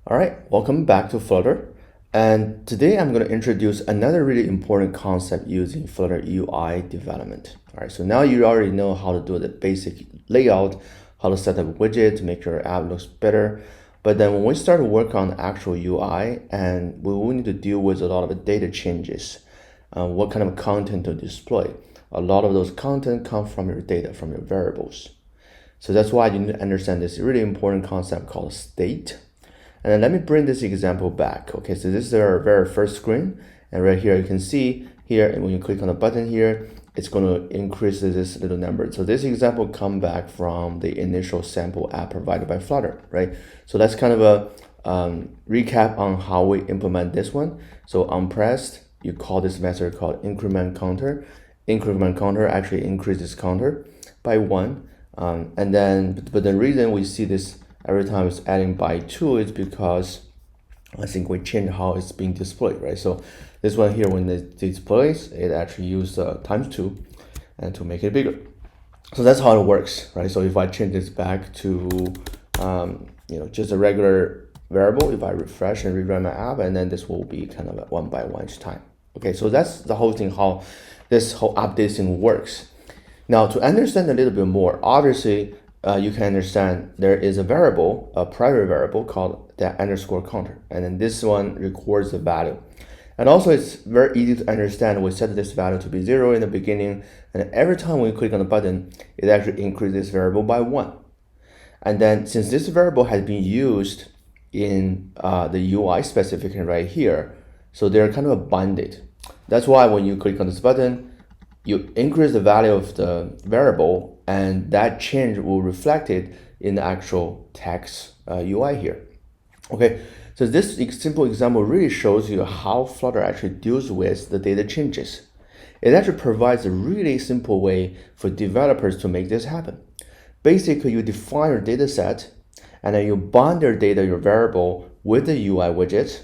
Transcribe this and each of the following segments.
All right, welcome back to Flutter. And today I'm going to introduce another really important concept using Flutter UI development. All right, so now you already know how to do the basic layout, how to set up a widget to make your app looks better. But then when we start to work on the actual UI, and we will need to deal with a lot of data changes, what kind of content to display. A lot of those content come from your data, from your variables. So that's why you need to understand this really important concept called state. And then let me bring this example back. Okay, so this is our very first screen. And right here, you can see here, and when you click on the button here, it's going to increase this little number. So this example come back from the initial sample app provided by Flutter, right? So that's kind of a recap on how we implement this one. So on pressed, you call this method called increment counter. Increment counter actually increases counter by 1. But the reason we see this every time it's adding by 2 is because I think we change how it's being displayed, right? So this one here, when it displays, it actually uses times 2 and to make it bigger. So that's how it works, right? So if I change this back to just a regular variable, if I refresh and rerun my app, and then this will be kind of a 1 by 1 each time. Okay, so that's the whole thing, how this whole update thing works. Now, to understand a little bit more, obviously, you can understand there is a variable, a private variable called that underscore counter. And then this one records the value. And also it's very easy to understand. We set this value to be 0 in the beginning. And every time we click on the button, it actually increases this variable by 1. And then since this variable has been used in the UI specification right here, so they're kind of bonded. That's why when you click on this button, you increase the value of the variable, and that change will reflect it in the actual text UI here. Okay, so this simple example really shows you how Flutter actually deals with the data changes. It actually provides a really simple way for developers to make this happen. Basically, you define your data set, and then you bond your data, your variable, with the UI widget,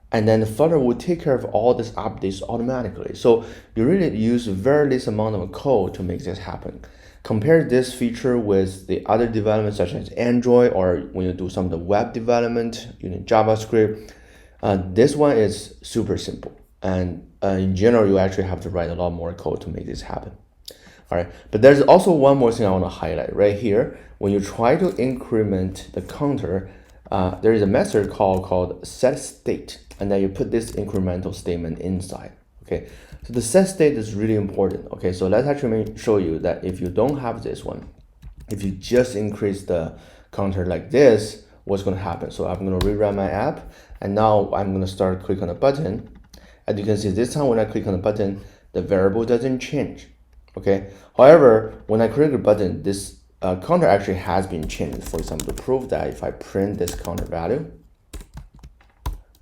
and then Flutter will take care of all these updates automatically. So you really use very least amount of code to make this happen. Compare this feature with the other development such as Android, or when you do some of the web development using JavaScript. This one is super simple. And in general, you actually have to write a lot more code to make this happen. All right, but there's also one more thing I want to highlight right here. When you try to increment the counter, there is a method called setState, and then you put this incremental statement inside. Okay, so the setState is really important. Okay, so let's actually show you that if you don't have this one, if you just increase the counter like this, what's going to happen? So I'm going to rerun my app, and now I'm going to start click on the button. As you can see, this time when I click on the button, the variable doesn't change. Okay, however, when I click the button, this counter actually has been changed. For example, to prove that, if I print this counter value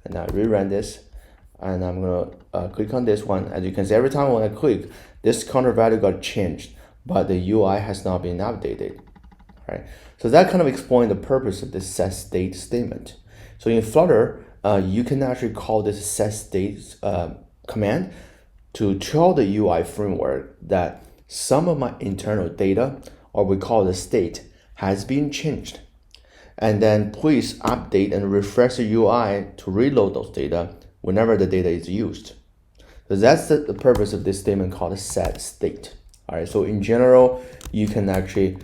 and I rerun this, and I'm gonna click on this one, as you can see, every time when I click, this counter value got changed, but the UI has not been updated. Right? So that kind of explains the purpose of this setState statement. So in Flutter, you can actually call this setState command to tell the UI framework that some of my internal data, or we call the state, has been changed. And then please update and refresh the UI to reload those data whenever the data is used. So that's the purpose of this statement called setState. All right, so in general, you can actually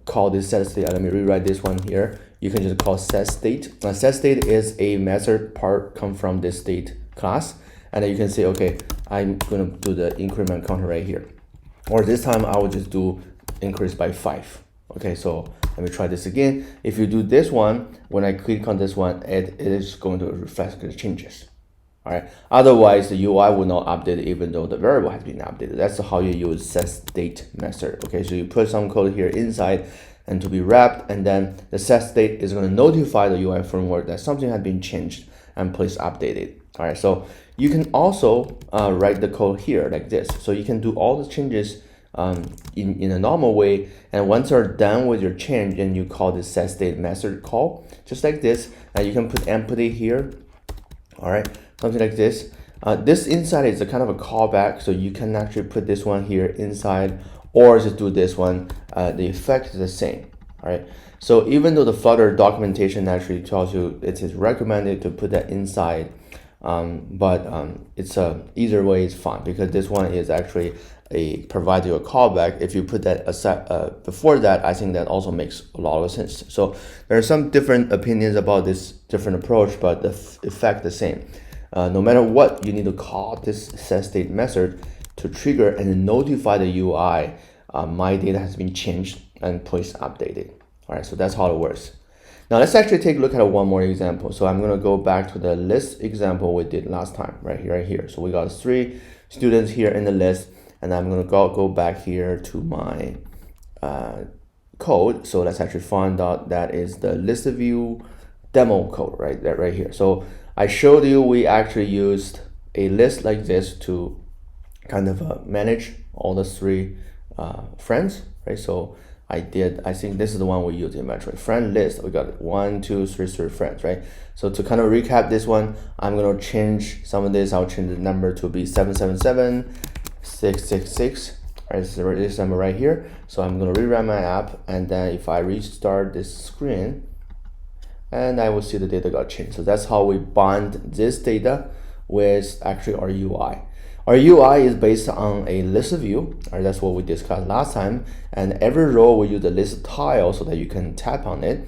call this setState. Let me rewrite this one here. You can just call setState. setState is a method part come from this state class. And then you can say, okay, I'm gonna do the increment counter right here. Or this time I will just do increase by 5. Okay, so let me try this again. If you do this one, when I click on this one, it is going to reflect the changes. All right. Otherwise, the UI will not update even though the variable has been updated. That's how you use setState method. Okay, so you put some code here inside and to be wrapped, and then the setState is going to notify the UI framework that something has been changed and please update it. All right, so you can also write the code here like this. So you can do all the changes in a normal way, and once you're done with your change, and you call this setState method call just like this, and you can put empty here. All right, something like this. This inside is a kind of a callback, so you can actually put this one here inside, or just do this one. The effect is the same. All right. So even though the Flutter documentation actually tells you it is recommended to put that inside, it's either way is fine, because this one is actually provide you a callback. If you put that aside before that, I think that also makes a lot of sense. So there are some different opinions about this different approach, but the effect the same. No matter what, you need to call this setState method to trigger and notify the UI my data has been changed and please update it. All right, so that's how it works. Now let's actually take a look at one more example. So I'm gonna go back to the list example we did last time, right here. So we got 3 students here in the list, and I'm gonna go back here to my code. So let's actually find out that is the list view demo code, right? That right here. So I showed you we actually used a list like this to kind of manage all the 3 friends, right? So I think this is the one we use eventually. Friend list, we got 1, 2, 3 friends, right? So to kind of recap this one, I'm gonna change some of this. I'll change the number to be 777-666, right? This number right here. So I'm gonna rerun my app, and then if I restart this screen, and I will see the data got changed. So that's how we bind this data with actually our UI. Our UI is based on a list view, or that's what we discussed last time. And every row we use the list tile so that you can tap on it.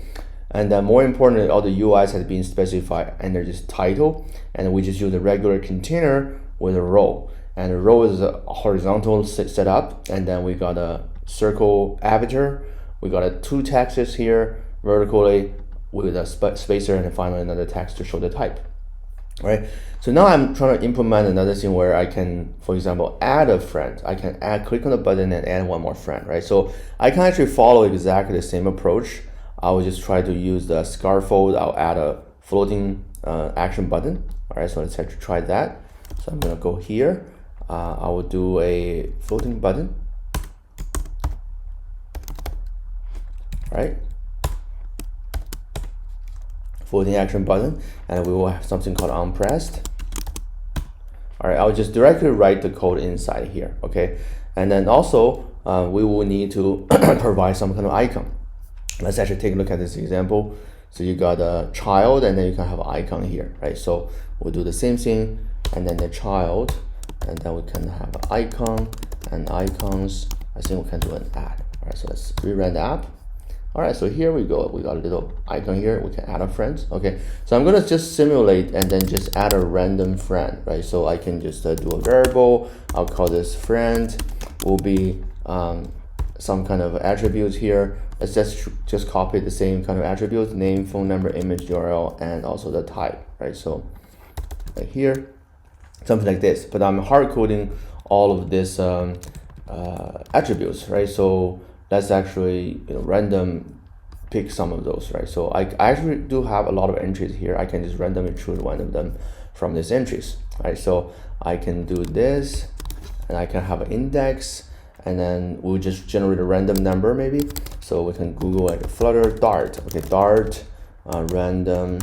And then more importantly, all the UIs have been specified under this title, and we just use a regular container with a row. And the row is a horizontal setup, and then we got a circle avatar. We got 2 texts here vertically with a spacer, and finally another text to show the type. Right, so now I'm trying to implement another thing where I can, for example, add a friend. I can click on the button and add one more friend, right? So I can actually follow exactly the same approach. I will just try to use the scaffold. I'll add a floating action button. All right, so let's actually try that. So I'm gonna go here. I will do a floating button. All right. Floating action button, and we will have something called onPressed. All right, I'll just directly write the code inside here, okay? And then also, we will need to provide some kind of icon. Let's actually take a look at this example. So you got a child, and then you can have an icon here, right? So we'll do the same thing, and then the child, and then we can have an icon and icons. I think we can do an add. All right, so let's rerun the app. All right, so here we go. We got a little icon here. We can add a friend. Okay, so I'm gonna just simulate and then just add a random friend, right? So I can just do a variable. I'll call this friend. Will be some kind of attributes here. Let's just copy the same kind of attributes: name, phone number, image, URL, and also the type, right? So right here, something like this. But I'm hard coding all of this attributes, right? So let's actually random pick some of those, right? So I actually do have a lot of entries here. I can just randomly choose one of them from these entries, right? So I can do this, and I can have an index, and then we'll just generate a random number maybe. So we can Google it, Flutter Dart, okay, Dart random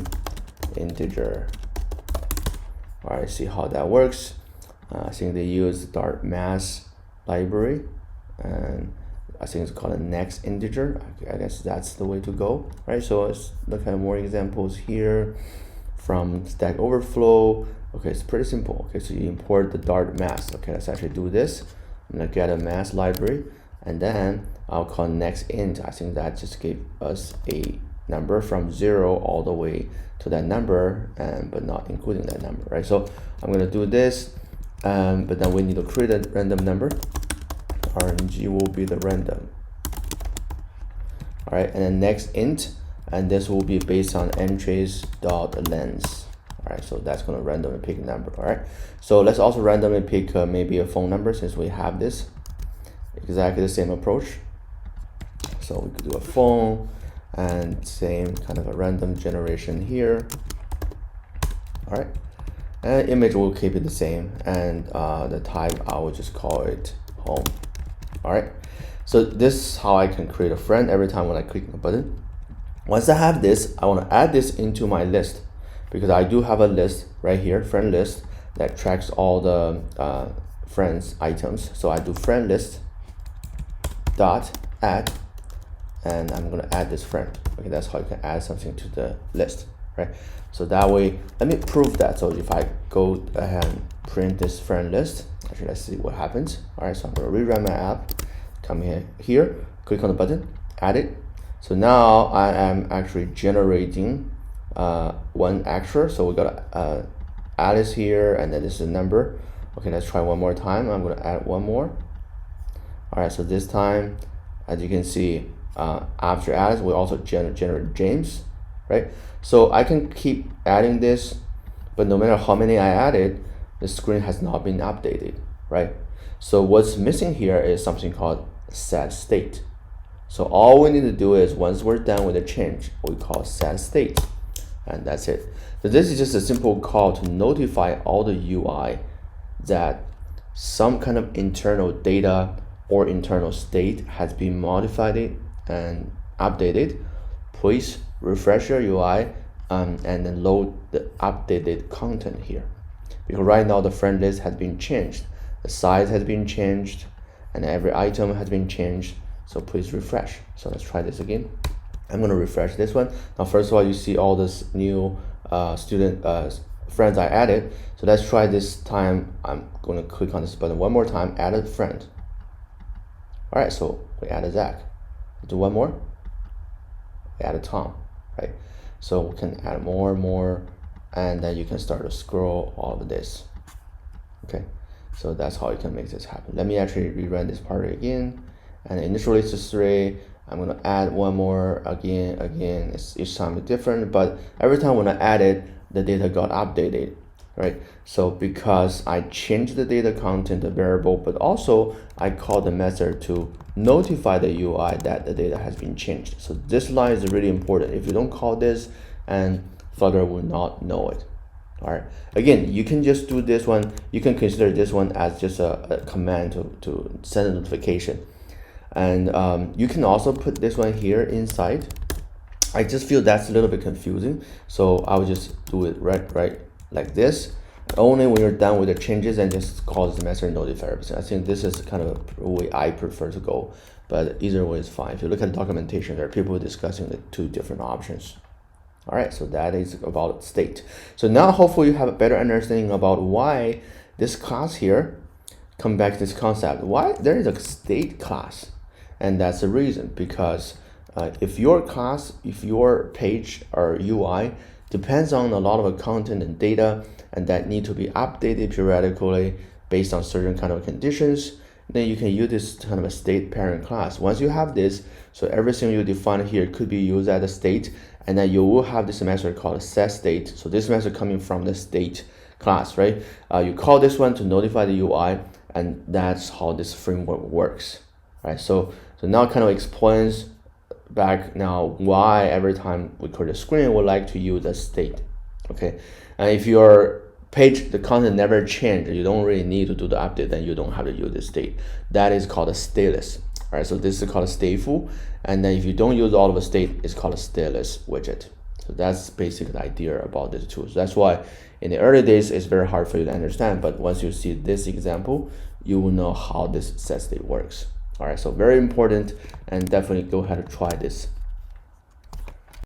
integer. All right, see how that works. I think they use Dart mass library, and I think it's called a next integer. I guess that's the way to go, right? So let's look at more examples here from Stack Overflow. Okay, it's pretty simple. Okay, so you import the Dart mass. Okay, let's actually do this. I'm gonna get a mass library, and then I'll call next int. I think that just gave us a number from 0 all the way to that number, but not including that number, right? So I'm gonna do this, but then we need to create a random number. RNG will be the random. All right, and then next int, and this will be based on entries.length. All right, so that's gonna randomly pick a number. All right, so let's also randomly pick maybe a phone number, since we have this exactly the same approach. So we could do a phone, and same kind of a random generation here. All right, and image will keep it the same, and the type I will just call it home. All right, so this is how I can create a friend every time when I click the button. Once I have this, I want to add this into my list, because I do have a list right here, friend list, that tracks all the friends items. So I do friend list dot add, and I'm gonna add this friend. Okay, that's how you can add something to the list, right? So that way, let me prove that. So if I go ahead and print this friend list, actually let's see what happens. All right, so I'm gonna rerun my app, come here, click on the button, add it. So now I am actually generating one extra. So we got Alice here, and then this is a number. Okay, let's try one more time. I'm gonna add one more. All right, so this time, as you can see, after Alice, we also generate James, right? So I can keep adding this, but no matter how many I added, the screen has not been updated, right? So what's missing here is something called setState. So all we need to do is, once we're done with the change, we call setState, and that's it. So this is just a simple call to notify all the UI that some kind of internal data or internal state has been modified and updated. Please refresh your UI and then load the updated content here. Because right now the friend list has been changed, the size has been changed, and every item has been changed. So please refresh. So let's try this again. I'm gonna refresh this one. Now first of all, you see all this new student friends I added. So let's try this time. I'm gonna click on this button one more time, add a friend. All right, so we added Zach. Do one more, we added Tom, right? So we can add more and more, and then you can start to scroll all of this. Okay, so that's how you can make this happen. Let me actually rerun this part again. And initially it's just 3. I'm gonna add one more again. It's each time different, but every time when I add it, the data got updated, right? So because I changed the data content, the variable, but also I called the method to notify the UI that the data has been changed. So this line is really important. If you don't call this, and Flutter will not know it. All right. Again, you can just do this one. You can consider this one as just a command to send a notification. And you can also put this one here inside. I just feel that's a little bit confusing, so I will just do it right like this. Only when you're done with the changes, and just call this method notify. I think this is kind of a way I prefer to go, but either way is fine. If you look at the documentation, there are people discussing the 2 different options. All right, so that is about state. So now hopefully you have a better understanding about why this class here, come back to this concept, why there is a state class. And that's the reason, because if your class, if your page or UI depends on a lot of content and data, and that need to be updated periodically based on certain kind of conditions, then you can use this kind of a state parent class. Once you have this, so everything you define here could be used as a state, and then you will have this method called setState. So this method coming from the state class, right? You call this one to notify the UI, and that's how this framework works, right? So now it kind of explains back now why every time we create a screen, we like to use a state, okay? And if your page, the content never changed, you don't really need to do the update, then you don't have to use the state. That is called a stateless. All right, so this is called a stateful, and then if you don't use all of the state, it's called a stateless widget. So that's basically the idea about this tool. So that's why in the early days, it's very hard for you to understand, but once you see this example, you will know how this setState works. All right, so very important, and definitely go ahead and try this.